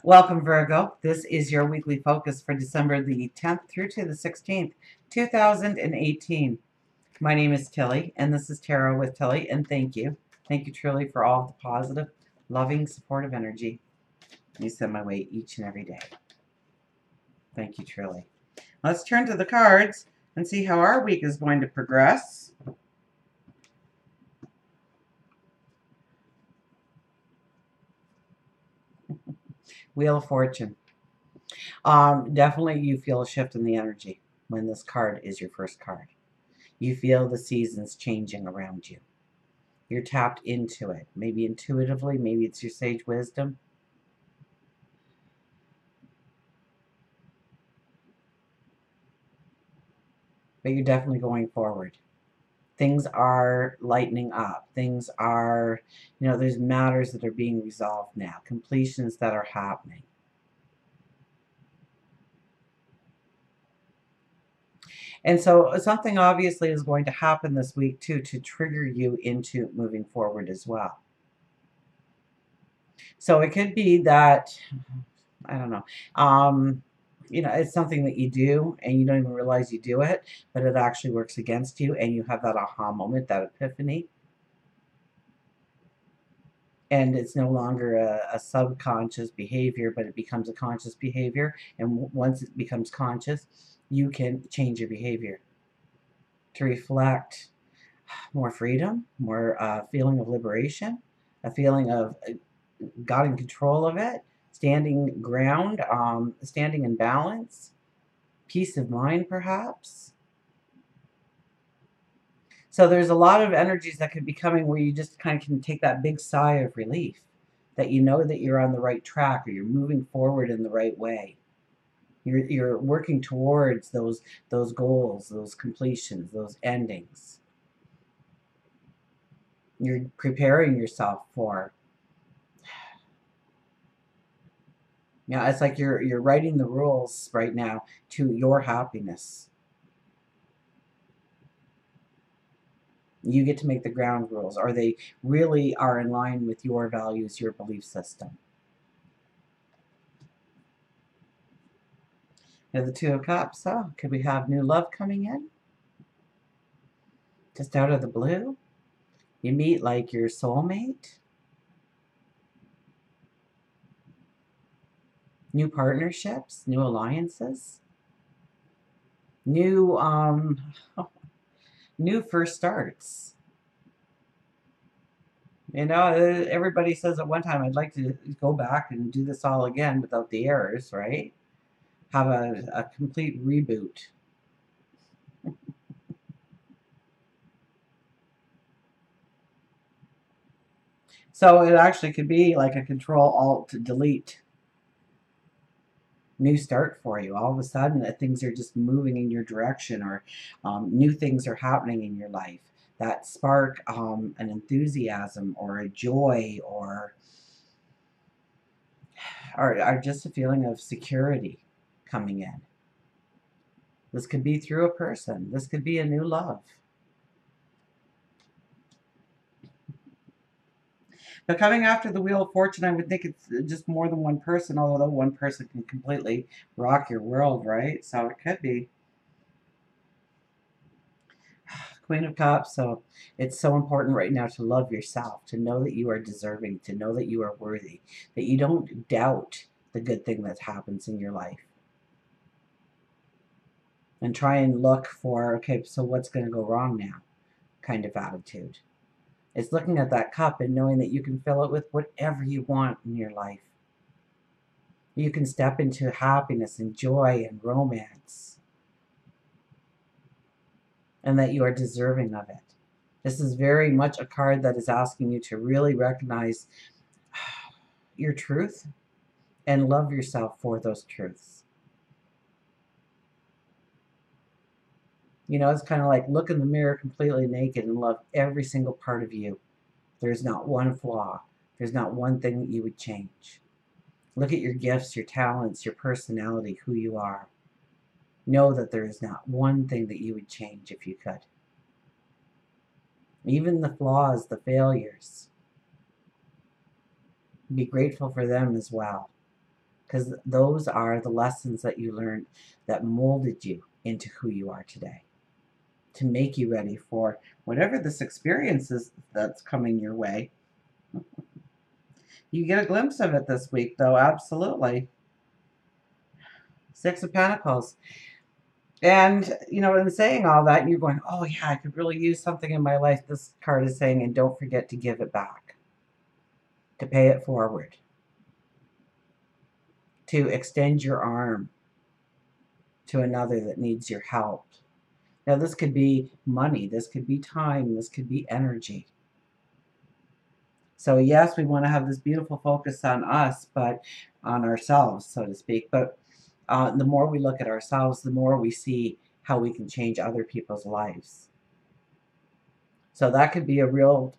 Welcome, Virgo. This is your weekly focus for December the 10th through to the 16th, 2018. My name is Tilly, and this is Tarot with Tilly, and thank you. Thank you truly for all the positive, loving, supportive energy you send my way each and every day. Thank you truly. Let's turn to the cards and see how our week is going to progress. Wheel of Fortune. Definitely you feel a shift in the energy when this card is your first card. You feel the seasons changing around you. You're tapped into it. Maybe intuitively, maybe it's your sage wisdom. But you're definitely going forward. Things are lightening up. Things are, there's matters that are being resolved now. Completions that are happening. And so something obviously is going to happen this week too to trigger you into moving forward as well. So it could be that, I don't know, it's something that you do and you don't even realize you do it, but it actually works against you and you have that aha moment, that epiphany. And it's no longer a subconscious behavior, but it becomes a conscious behavior. And once it becomes conscious, you can change your behavior to reflect more freedom, more feeling of liberation, a feeling of got in control of it, standing ground, standing in balance, peace of mind perhaps. So there's a lot of energies that could be coming where you just kind of can take that big sigh of relief, that you know that you're on the right track or you're moving forward in the right way. You're working towards those goals, those completions, those endings. You're preparing yourself for. Yeah, it's like you're writing the rules right now to your happiness. You get to make the ground rules, or they really are in line with your values, your belief system. Now the Two of Cups. Oh, could we have new love coming in? Just out of the blue? You meet like your soulmate? New partnerships? New alliances? New, new first starts. Everybody says at one time, I'd like to go back and do this all again without the errors, right? Have a complete reboot. So it actually could be like a Control-Alt-Delete new start for you. All of a sudden, things are just moving in your direction, or new things are happening in your life that spark an enthusiasm or a joy or just a feeling of security coming in. This could be through a person. This could be a new love. But coming after the Wheel of Fortune, I would think it's just more than one person, although one person can completely rock your world, right? So it could be Queen of Cups. So it's so important right now to love yourself, to know that you are deserving, to know that you are worthy, that you don't doubt the good thing that happens in your life. And try and look for, okay, so what's going to go wrong now kind of attitude. It's looking at that cup and knowing that you can fill it with whatever you want in your life. You can step into happiness and joy and romance, and that you are deserving of it. This is very much a card that is asking you to really recognize your truth and love yourself for those truths. It's kind of like look in the mirror completely naked and love every single part of you. There's not one flaw. There's not one thing that you would change. Look at your gifts, your talents, your personality, who you are. Know that there is not one thing that you would change if you could. Even the flaws, the failures. Be grateful for them as well. because those are the lessons that you learned that molded you into who you are today, to make you ready for whatever this experience is that's coming your way. You get a glimpse of it this week, though, absolutely. Six of Pentacles. And, in saying all that, you're going, oh, yeah, I could really use something in my life. This card is saying, and don't forget to give it back, to pay it forward, to extend your arm to another that needs your help. Now, this could be money, this could be time, this could be energy. So, yes, we want to have this beautiful focus on us, but on ourselves, so to speak. But the more we look at ourselves, the more we see how we can change other people's lives. So that could be a real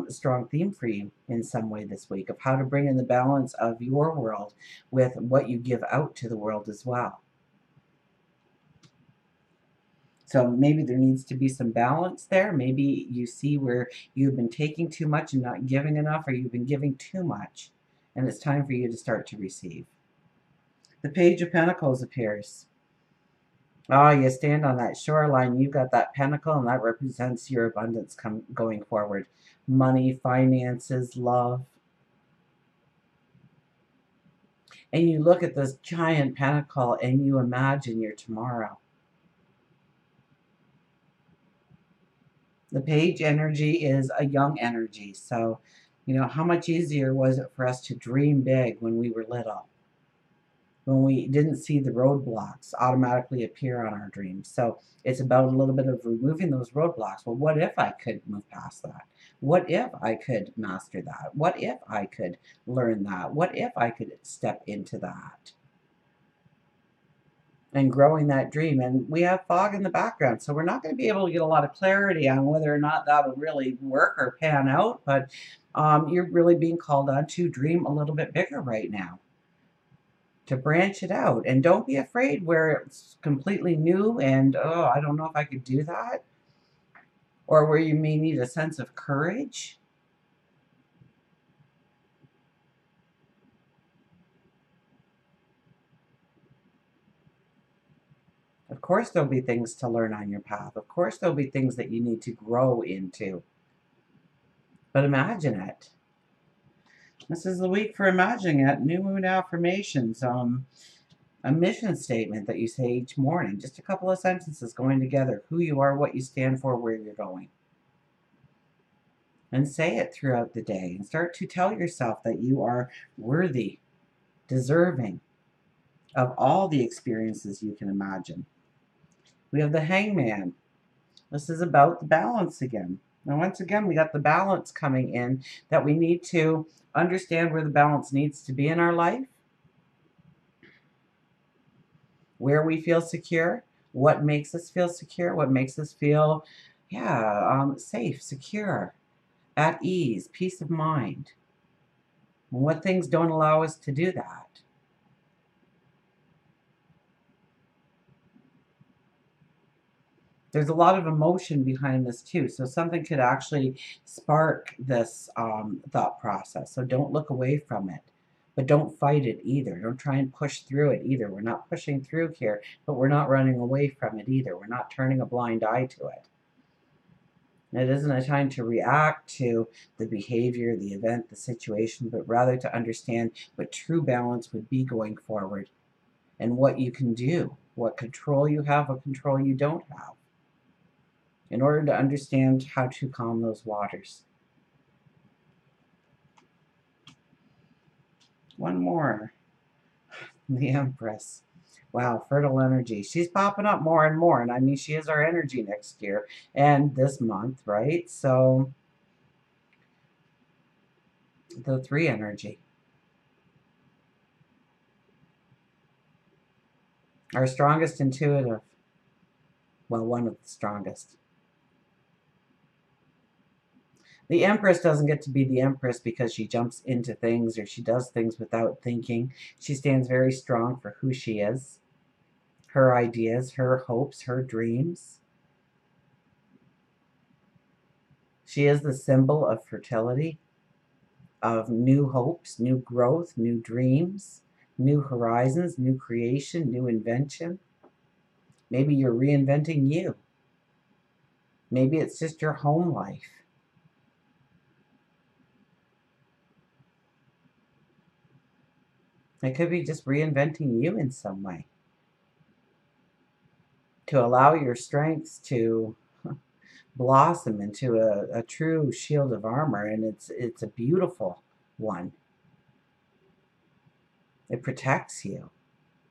strong theme for you in some way this week, of how to bring in the balance of your world with what you give out to the world as well. So maybe there needs to be some balance there. Maybe you see where you've been taking too much and not giving enough, or you've been giving too much, and it's time for you to start to receive. The Page of Pentacles appears. Oh, you stand on that shoreline, you've got that pentacle, and that represents your abundance going forward. Money, finances, love. And you look at this giant pentacle and you imagine your tomorrow. The page energy is a young energy. So, how much easier was it for us to dream big when we were little? When we didn't see the roadblocks automatically appear on our dreams. So it's about a little bit of removing those roadblocks. Well, what if I could move past that? What if I could master that? What if I could learn that? What if I could step into that? And growing that dream. And we have fog in the background, so we're not going to be able to get a lot of clarity on whether or not that'll really work or pan out. But you're really being called on to dream a little bit bigger right now, to branch it out. And don't be afraid where it's completely new and, oh, I don't know if I could do that. Or where you may need a sense of courage. Of course, there'll be things to learn on your path. Of course, there'll be things that you need to grow into. But imagine it. This is the week for imagining it. New Moon Affirmations. A mission statement that you say each morning. Just a couple of sentences going together. Who you are, what you stand for, where you're going. And say it throughout the day. And start to tell yourself that you are worthy, deserving of all the experiences you can imagine. We have the Hangman. This is about the balance again. Now, once again, we got the balance coming in, that we need to understand where the balance needs to be in our life, where we feel secure, what makes us feel secure, what makes us feel, safe, secure, at ease, peace of mind, and what things don't allow us to do that. There's a lot of emotion behind this too, so something could actually spark this thought process. So don't look away from it, but don't fight it either. Don't try and push through it either. We're not pushing through here, but we're not running away from it either. We're not turning a blind eye to it. It isn't a time to react to the behavior, the event, the situation, but rather to understand what true balance would be going forward, and what you can do, what control you have, what control you don't have, in order to understand how to calm those waters. One more. The Empress. Wow, fertile energy. She's popping up more and more. And I mean, she is our energy next year and this month, right? So, the 3 energy. Our strongest intuitive. Well, one of the strongest. The Empress doesn't get to be the Empress because she jumps into things or she does things without thinking. She stands very strong for who she is, her ideas, her hopes, her dreams. She is the symbol of fertility, of new hopes, new growth, new dreams, New horizons, new creation, new invention. Maybe you're reinventing you. Maybe it's just your home life. It could be just reinventing you in some way to allow your strengths to blossom into a true shield of armor, and it's a beautiful one. It protects you.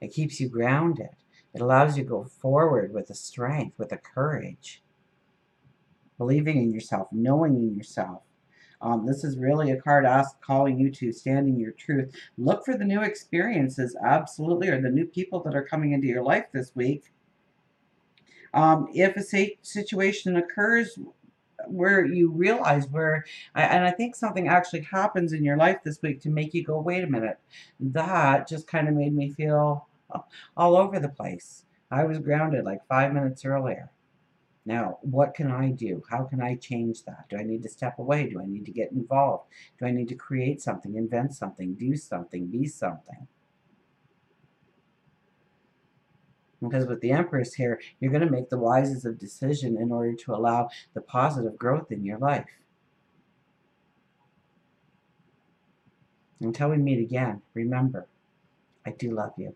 It keeps you grounded. It allows you to go forward with a strength, with a courage, believing in yourself, knowing in yourself. This is really a card calling you to stand in your truth. Look for the new experiences, absolutely, or the new people that are coming into your life this week. If a situation occurs where you realize and I think something actually happens in your life this week to make you go, wait a minute, that just kind of made me feel all over the place. I was grounded like 5 minutes earlier. Now, what can I do? How can I change that? Do I need to step away? Do I need to get involved? Do I need to create something, invent something, do something, be something? Because with the Empress here, you're going to make the wisest of decision in order to allow the positive growth in your life. Until we meet again, remember, I do love you.